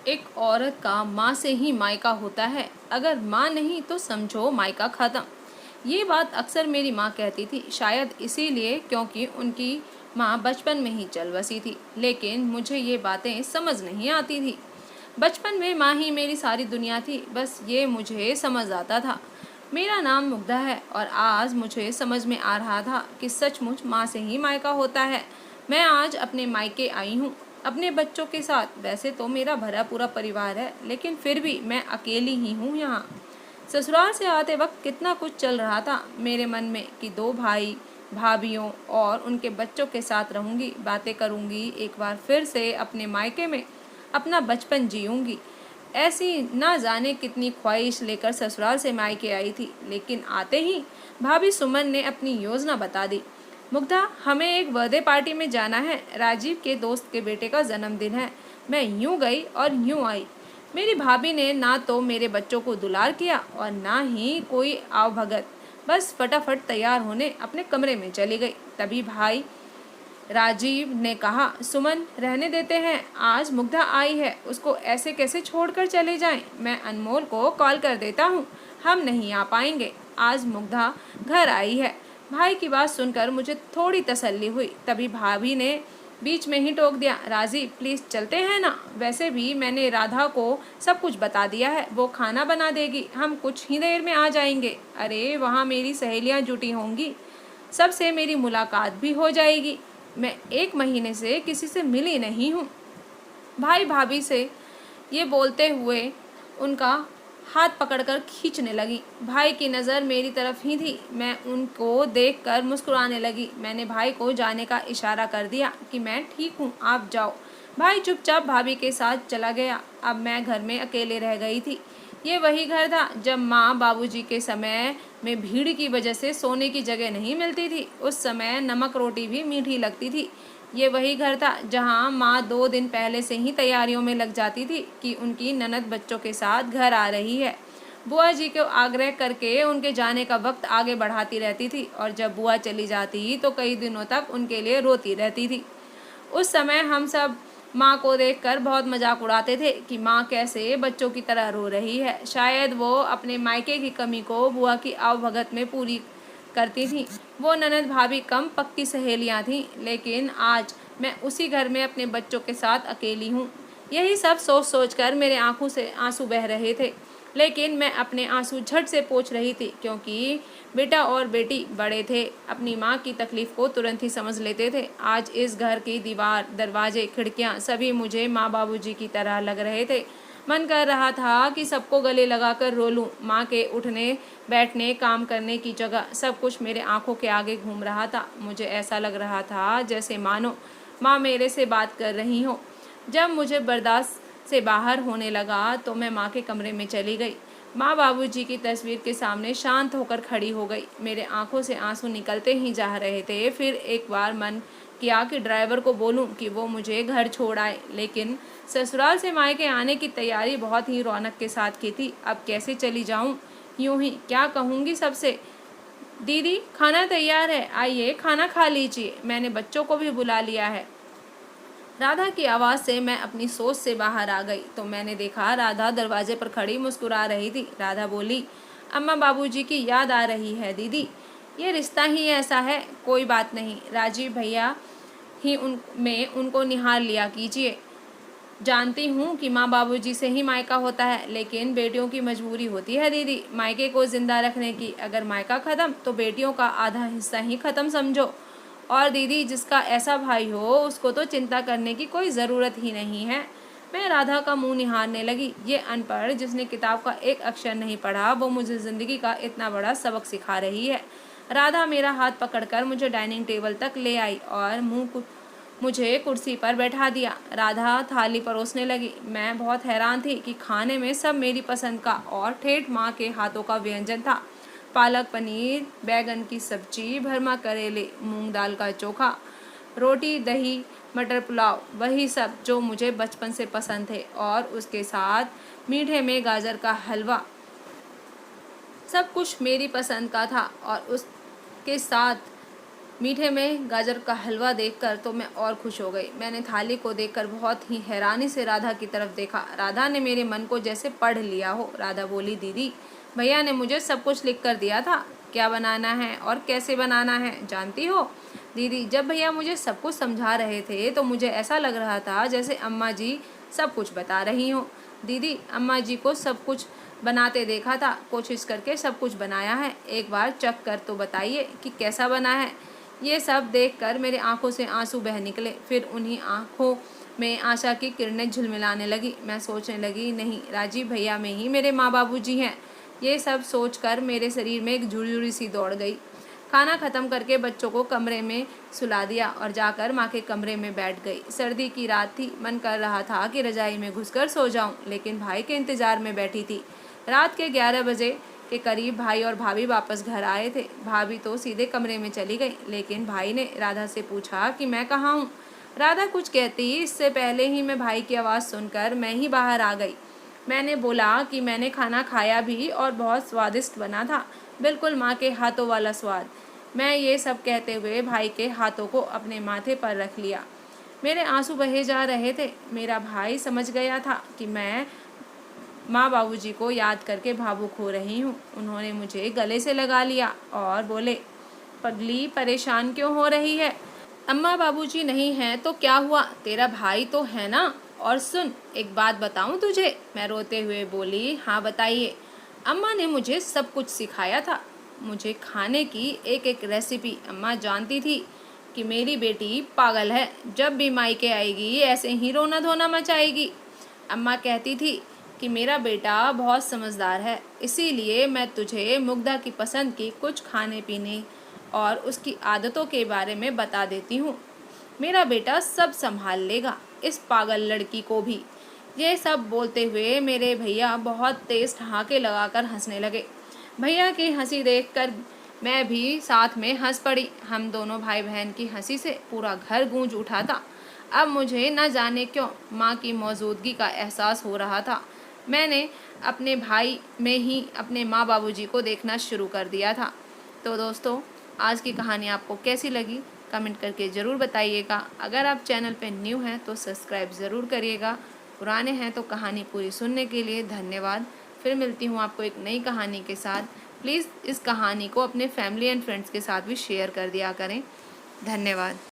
एक औरत का माँ से ही मायका होता है, अगर माँ नहीं तो समझो मायका खत्म। ये बात अक्सर मेरी माँ कहती थी, शायद इसीलिए क्योंकि उनकी माँ बचपन में ही चल बसी थी। लेकिन मुझे ये बातें समझ नहीं आती थी। बचपन में माँ ही मेरी सारी दुनिया थी, बस ये मुझे समझ आता था। मेरा नाम मुग्धा है और आज मुझे समझ में आ रहा था कि सचमुच माँ से ही मायका होता है। मैं आज अपने मायके आई हूँ अपने बच्चों के साथ। वैसे तो मेरा भरा पूरा परिवार है, लेकिन फिर भी मैं अकेली ही हूँ यहाँ। ससुराल से आते वक्त कितना कुछ चल रहा था मेरे मन में कि दो भाई भाभीियों और उनके बच्चों के साथ रहूंगी, बातें करूंगी, एक बार फिर से अपने मायके में अपना बचपन जीऊंगी। ऐसी ना जाने कितनी ख्वाहिश लेकर ससुराल से मायके आई थी, लेकिन आते ही भाभी सुमन ने अपनी योजना बता दी। मुग्धा, हमें एक बर्थडे पार्टी में जाना है, राजीव के दोस्त के बेटे का जन्मदिन है। मैं यूं गई और यूं आई। मेरी भाभी ने ना तो मेरे बच्चों को दुलार किया और ना ही कोई आवभगत। बस फटाफट तैयार होने अपने कमरे में चली गई। तभी भाई राजीव ने कहा, सुमन रहने देते हैं, आज मुग्धा आई है, उसको ऐसे कैसे छोड़कर चले जाएं। मैं अनमोल को कॉल कर देता हूँ, हम नहीं आ पाएंगे, आज मुग्धा घर आई है। भाई की बात सुनकर मुझे थोड़ी तसल्ली हुई। तभी भाभी ने बीच में ही टोक दिया, राजीव प्लीज चलते हैं ना, वैसे भी मैंने राधा को सब कुछ बता दिया है, वो खाना बना देगी, हम कुछ ही देर में आ जाएंगे। अरे वहाँ मेरी सहेलियाँ जुटी होंगी, सबसे मेरी मुलाकात भी हो जाएगी। मैं 1 महीने से किसी से मिली नहीं हूँ। भाई भाभी से ये बोलते हुए उनका हाथ पकड़कर खींचने लगी। भाई की नज़र मेरी तरफ ही थी। मैं उनको देखकर मुस्कुराने लगी। मैंने भाई को जाने का इशारा कर दिया कि मैं ठीक हूँ, आप जाओ। भाई चुपचाप भाभी के साथ चला गया। अब मैं घर में अकेले रह गई थी। ये वही घर था जब माँ बाबूजी के समय में भीड़ की वजह से सोने की जगह नहीं मिलती थी। उस समय नमक रोटी भी मीठी लगती थी। ये वही घर था जहाँ माँ 2 दिन पहले से ही तैयारियों में लग जाती थी कि उनकी ननद बच्चों के साथ घर आ रही है। बुआ जी को आग्रह करके उनके जाने का वक्त आगे बढ़ाती रहती थी और जब बुआ चली जाती तो कई दिनों तक उनके लिए रोती रहती थी। उस समय हम सब माँ को देखकर बहुत मजाक उड़ाते थे कि माँ कैसे बच्चों की तरह रो रही है। शायद वो अपने मायके की कमी को बुआ की आवभगत में पूरी करती थी। वो ननद भाभी कम पक्की सहेलियाँ थीं, लेकिन आज मैं उसी घर में अपने बच्चों के साथ अकेली हूँ। यही सब सोच सोच कर मेरे आंखों से आंसू बह रहे थे, लेकिन मैं अपने आंसू झट से पोंछ रही थी क्योंकि बेटा और बेटी बड़े थे, अपनी माँ की तकलीफ को तुरंत ही समझ लेते थे। आज इस घर की दीवार, दरवाजे, खिड़कियाँ सभी मुझे माँ बाबूजी की तरह लग रहे थे। मन कर रहा था कि सबको गले लगाकर रो लूं। माँ के उठने बैठने काम करने की जगह सब कुछ मेरे आंखों के आगे घूम रहा था। मुझे ऐसा लग रहा था जैसे मानो माँ मेरे से बात कर रही हो। जब मुझे बर्दाश्त से बाहर होने लगा तो मैं माँ के कमरे में चली गई। माँ बाबूजी की तस्वीर के सामने शांत होकर खड़ी हो गई। मेरे आंखों से आंसू निकलते ही जा रहे थे। फिर एक बार मन किया कि ड्राइवर को बोलूं कि वो मुझे घर छोड़ आए, लेकिन ससुराल से मायके आने की तैयारी बहुत ही रौनक के साथ की थी। अब कैसे चली जाऊं? यूं ही क्या कहूँगी सबसे, दीदी खाना तैयार है, आइए खाना खा लीजिए, मैंने बच्चों को भी बुला लिया है। राधा की आवाज़ से मैं अपनी सोच से बाहर आ गई तो मैंने देखा राधा दरवाजे पर खड़ी मुस्कुरा रही थी। राधा बोली, अम्मा बाबूजी की याद आ रही है दीदी, ये रिश्ता ही ऐसा है, कोई बात नहीं, राजीव भैया ही उनको निहार लिया कीजिए। जानती हूँ कि माँ बाबूजी से ही मायका होता है, लेकिन बेटियों की मजबूरी होती है दीदी मायके को जिंदा रखने की। अगर मायका ख़त्म तो बेटियों का आधा हिस्सा ही ख़त्म समझो। और दीदी जिसका ऐसा भाई हो उसको तो चिंता करने की कोई ज़रूरत ही नहीं है। मैं राधा का मुंह निहारने लगी। ये अनपढ़ जिसने किताब का एक अक्षर नहीं पढ़ा वो मुझे ज़िंदगी का इतना बड़ा सबक सिखा रही है। राधा मेरा हाथ पकड़कर मुझे डाइनिंग टेबल तक ले आई और मुझे कुर्सी पर बैठा दिया। राधा थाली परोसने लगी। मैं बहुत हैरान थी कि खाने में सब मेरी पसंद का और ठेठ माँ के हाथों का व्यंजन था। पालक पनीर, बैगन की सब्जी, भरमा करेले, मूंग दाल का चोखा, रोटी, दही, मटर पुलाव, वही सब जो मुझे बचपन से पसंद थे, और उसके साथ मीठे में गाजर का हलवा। सब कुछ मेरी पसंद का था और उसके साथ मीठे में गाजर का हलवा देखकर तो मैं और खुश हो गई। मैंने थाली को देखकर बहुत ही हैरानी से राधा की तरफ देखा। राधा ने मेरे मन को जैसे पढ़ लिया हो। राधा बोली, दीदी भैया ने मुझे सब कुछ लिख कर दिया था, क्या बनाना है और कैसे बनाना है जानती हो। दीदी, जब भैया मुझे सब कुछ समझा रहे थे तो मुझे ऐसा लग रहा था जैसे अम्मा जी सब कुछ बता रही हो। दीदी, अम्मा जी को सब कुछ बनाते देखा था, कोशिश करके सब कुछ बनाया है, एक बार चख कर तो बताइए कि कैसा बना है। ये सब देखकर मेरे आंखों से आंसू बह निकले। फिर उन्हीं आंखों में आशा की किरणें झिलमिलाने लगी। मैं सोचने लगी, नहीं, राजीव भैया में ही मेरे माँ बाबू जी हैं। ये सब सोचकर मेरे शरीर में एक झुरझुरी सी दौड़ गई। खाना खत्म करके बच्चों को कमरे में सुला दिया और जाकर माँ के कमरे में बैठ गई। सर्दी की रात थी, मन कर रहा था कि रजाई में घुसकर सो जाऊं, लेकिन भाई के इंतजार में बैठी थी। रात के 11 बजे के करीब भाई और भाभी वापस घर आए थे। भाभी तो सीधे कमरे में चली गई, लेकिन भाई ने राधा से पूछा कि मैं कहाँ हूँ। राधा कुछ कहती इससे पहले ही मैं भाई की आवाज़ सुनकर मैं ही बाहर आ गई। मैंने बोला कि मैंने खाना खाया भी और बहुत स्वादिष्ट बना था, बिल्कुल माँ के हाथों वाला स्वाद। मैं ये सब कहते हुए भाई के हाथों को अपने माथे पर रख लिया। मेरे आंसू बहे जा रहे थे। मेरा भाई समझ गया था कि मैं माँ बाबूजी को याद करके भावुक हो रही हूँ। उन्होंने मुझे गले से लगा लिया और बोले, पगली परेशान क्यों हो रही है? अम्मा बाबूजी नहीं हैं तो क्या हुआ, तेरा भाई तो है ना। और सुन, एक बात बताऊं तुझे, मैं रोते हुए बोली। हाँ बताइए। अम्मा ने मुझे सब कुछ सिखाया था। मुझे खाने की एक एक रेसिपी। अम्मा जानती थी कि मेरी बेटी पागल है, जब भी मायके आएगी ऐसे ही रोना धोना मचाएगी। अम्मा कहती थी कि मेरा बेटा बहुत समझदार है, इसीलिए मैं तुझे मुग्धा की पसंद की कुछ खाने पीने और उसकी आदतों के बारे में बता देती हूँ। मेरा बेटा सब संभाल लेगा, इस पागल लड़की को भी। ये सब बोलते हुए मेरे भैया बहुत तेज ठहाके लगाकर हंसने लगे। भैया की हंसी देखकर मैं भी साथ में हंस पड़ी। हम दोनों भाई बहन की हंसी से पूरा घर गूंज उठा था। अब मुझे न जाने क्यों माँ की मौजूदगी का एहसास हो रहा था। मैंने अपने भाई में ही अपने माँ बाबूजी को देखना शुरू कर दिया था। तो दोस्तों, आज की कहानी आपको कैसी लगी कमेंट करके ज़रूर बताइएगा। अगर आप चैनल पे न्यू हैं तो सब्सक्राइब ज़रूर करिएगा। पुराने हैं तो कहानी पूरी सुनने के लिए धन्यवाद। फिर मिलती हूँ आपको एक नई कहानी के साथ। प्लीज़ इस कहानी को अपने फैमिली एंड फ्रेंड्स के साथ भी शेयर कर दिया करें। धन्यवाद।